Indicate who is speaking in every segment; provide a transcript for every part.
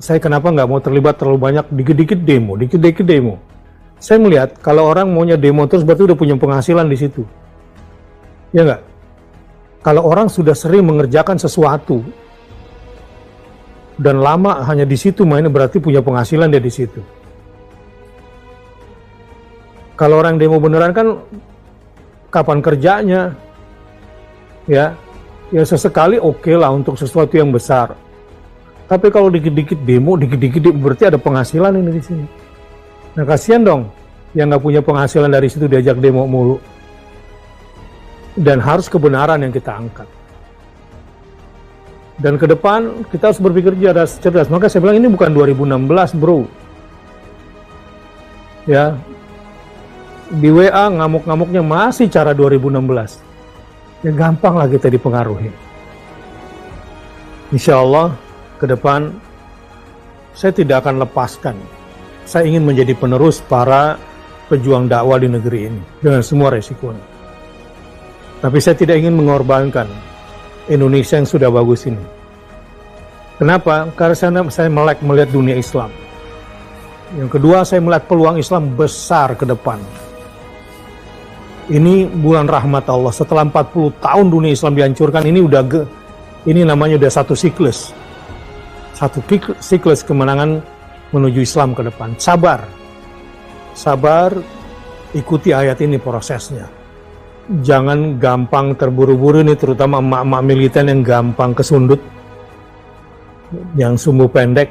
Speaker 1: saya kenapa nggak mau terlibat terlalu banyak dikit-dikit demo. Saya melihat kalau orang maunya demo terus berarti udah punya penghasilan di situ. Ya nggak? Kalau orang sudah sering mengerjakan sesuatu dan lama hanya di situ mainnya berarti punya penghasilan dia di situ. Kalau orang demo beneran kan kapan kerjanya? Ya sesekali oke lah untuk sesuatu yang besar. Tapi kalau dikit-dikit demo berarti ada penghasilan ini di sini. Nah kasihan dong yang nggak punya penghasilan dari situ diajak demo mulu. Dan harus kebenaran yang kita angkat. Dan ke depan kita harus berpikir cerdas. Maka saya bilang ini bukan 2016 bro. Ya, di WA ngamuk-ngamuknya masih cara 2016. Ya gampang lah kita dipengaruhi. Insya Allah ke depan saya tidak akan lepaskan. Saya ingin menjadi penerus para pejuang dakwah di negeri ini dengan semua resikonya. Tapi saya tidak ingin mengorbankan Indonesia yang sudah bagus ini. Kenapa? Karena saya melek melihat dunia Islam. Yang kedua, saya melihat peluang Islam besar ke depan. Ini bulan rahmat Allah. Setelah 40 tahun dunia Islam dihancurkan, ini namanya udah satu siklus. Satu siklus kemenangan menuju Islam ke depan. Sabar, ikuti ayat ini prosesnya. Jangan gampang terburu-buru nih, terutama emak-emak militer yang gampang kesundut, yang sumbu pendek,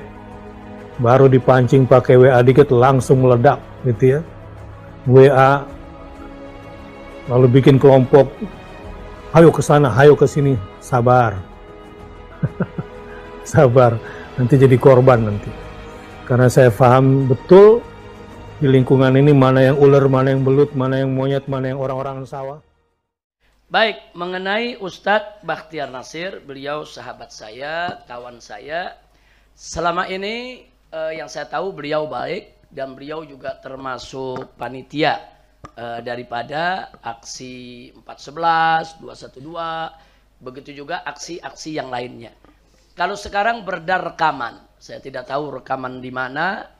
Speaker 1: baru dipancing pakai WA dikit langsung meledak gitu ya. WA, lalu bikin kelompok, ayo ke sana, ayo ke sini, sabar. Sabar, nanti jadi korban nanti. Karena saya paham betul di lingkungan ini mana yang ular, mana yang belut, mana yang monyet, mana yang orang-orang sawah.
Speaker 2: Baik, mengenai Ustadz Bakhtiar Nasir, beliau sahabat saya, kawan saya. Selama ini yang saya tahu beliau baik dan beliau juga termasuk panitia daripada aksi 411, 212, begitu juga aksi-aksi yang lainnya. Kalau sekarang beredar rekaman, saya tidak tahu rekaman di mana,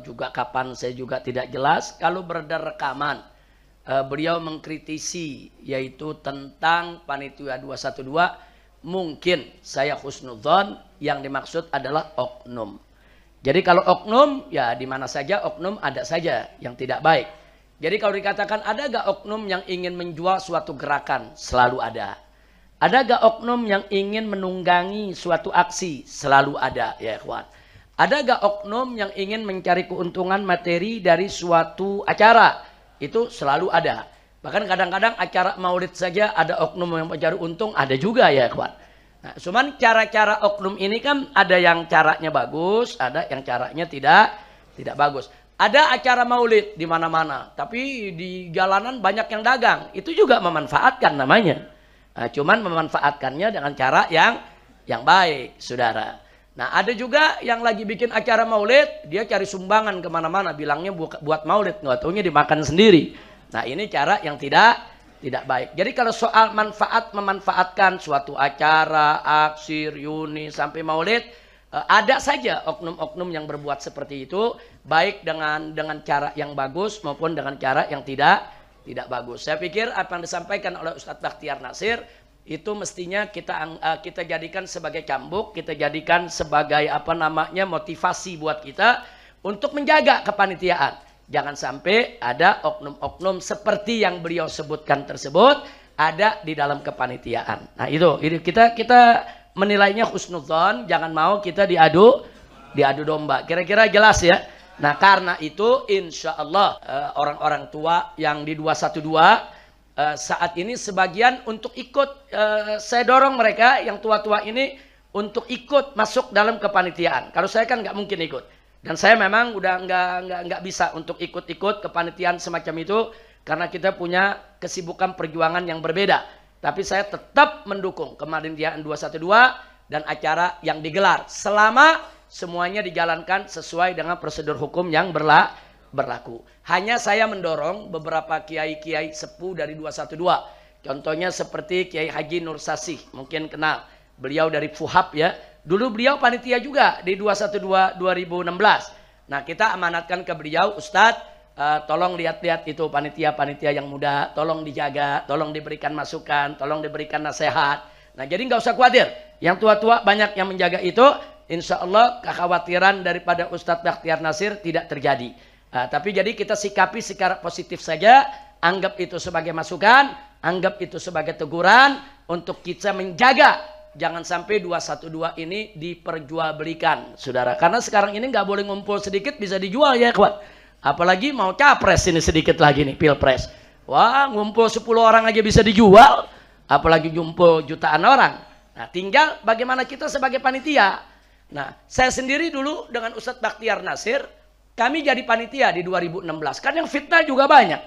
Speaker 2: juga kapan saya juga tidak jelas. Kalau beredar rekaman, beliau mengkritisi yaitu tentang panitia 212, mungkin saya husnudzon yang dimaksud adalah oknum. Jadi kalau oknum ya di mana saja oknum ada saja yang tidak baik. Jadi kalau dikatakan ada gak oknum yang ingin menjual suatu gerakan, selalu ada. Ada gak oknum yang ingin menunggangi suatu aksi, selalu ada ya ikhwan. Ada gak oknum yang ingin mencari keuntungan materi dari suatu acara? Itu selalu ada. Bahkan kadang-kadang acara maulid saja ada oknum yang mencari untung, ada juga ya kawan. Nah, cuman cara-cara oknum ini kan ada yang caranya bagus, ada yang caranya tidak bagus. Ada acara maulid di mana-mana, tapi di jalanan banyak yang dagang. Itu juga memanfaatkan namanya. Nah, cuman memanfaatkannya dengan cara yang baik, saudara. Nah, ada juga yang lagi bikin acara maulid, dia cari sumbangan kemana-mana, bilangnya buat maulid, nggak taunya dimakan sendiri. Nah, ini cara yang tidak baik. Jadi kalau soal memanfaatkan suatu acara, aksi, reuni, sampai maulid, ada saja oknum-oknum yang berbuat seperti itu, baik dengan cara yang bagus maupun dengan cara yang tidak bagus. Saya pikir apa yang disampaikan oleh Ustadz Bakhtiar Nasir, itu mestinya kita jadikan sebagai cambuk, kita jadikan sebagai motivasi buat kita untuk menjaga kepanitiaan. Jangan sampai ada oknum-oknum seperti yang beliau sebutkan tersebut ada di dalam kepanitiaan. Nah itu kita menilainya husnudzon, jangan mau kita diadu domba. Kira-kira jelas ya. Nah karena itu insya Allah orang-orang tua yang di 212 saat ini sebagian untuk ikut, saya dorong mereka yang tua-tua ini untuk ikut masuk dalam kepanitiaan. Kalau saya kan nggak mungkin ikut, dan saya memang udah nggak bisa untuk ikut kepanitiaan semacam itu karena kita punya kesibukan perjuangan yang berbeda. Tapi saya tetap mendukung kepanitiaan 212 dan acara yang digelar selama semuanya dijalankan sesuai dengan prosedur hukum yang berlaku. Hanya saya mendorong beberapa kiai-kiai sepuh dari 212. Contohnya seperti Kiai Haji Nur Sasih, mungkin kenal. Beliau dari Fuhab ya, Dulu beliau panitia juga di 212 2016. Nah, kita amanatkan ke beliau, Ustadz, tolong lihat-lihat itu panitia-panitia yang muda, tolong dijaga, tolong diberikan masukan, tolong diberikan nasihat. Nah, jadi nggak usah khawatir. Yang tua-tua banyak yang menjaga itu, insya Allah kekhawatiran daripada Ustadz Bakhtiar Nasir tidak terjadi. Tapi jadi kita sikapi secara positif saja, anggap itu sebagai masukan, anggap itu sebagai teguran untuk kita menjaga. Jangan sampai 212 ini diperjualbelikan, saudara. Karena sekarang ini nggak boleh ngumpul sedikit bisa dijual ya, kawan. Apalagi mau capres ini sedikit lagi nih, pilpres. Wah, ngumpul 10 orang aja bisa dijual. Apalagi ngumpul jutaan orang. Nah, tinggal bagaimana kita sebagai panitia. Nah, saya sendiri dulu dengan Ustadz Bakhtiar Nasir, kami jadi panitia di 2016. Kan yang fitnah juga banyak.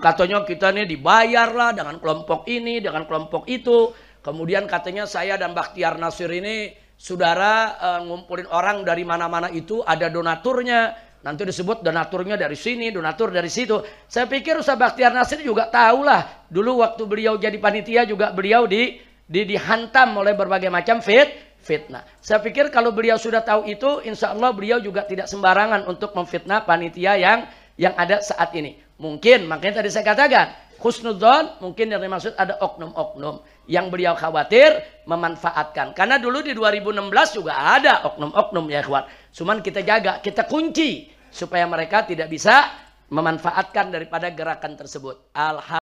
Speaker 2: Katanya kita nih dibayar lah dengan kelompok ini, dengan kelompok itu. Kemudian katanya saya dan Bakhtiar Nasir ini saudara ngumpulin orang dari mana-mana itu ada donaturnya. Nanti disebut donaturnya dari sini, donatur dari situ. Saya pikir Ustaz Bakhtiar Nasir juga tahulah. Dulu waktu beliau jadi panitia juga beliau dihantam oleh berbagai macam fitnah. Saya pikir kalau beliau sudah tahu itu, insya Allah beliau juga tidak sembarangan untuk memfitnah panitia yang ada saat ini. Mungkin, makanya tadi saya katakan, husnudzon mungkin yang dimaksud ada oknum-oknum yang beliau khawatir memanfaatkan. Karena dulu di 2016 juga ada oknum-oknum ya kawan. Cuman kita jaga, kita kunci supaya mereka tidak bisa memanfaatkan daripada gerakan tersebut. Alhamdulillah.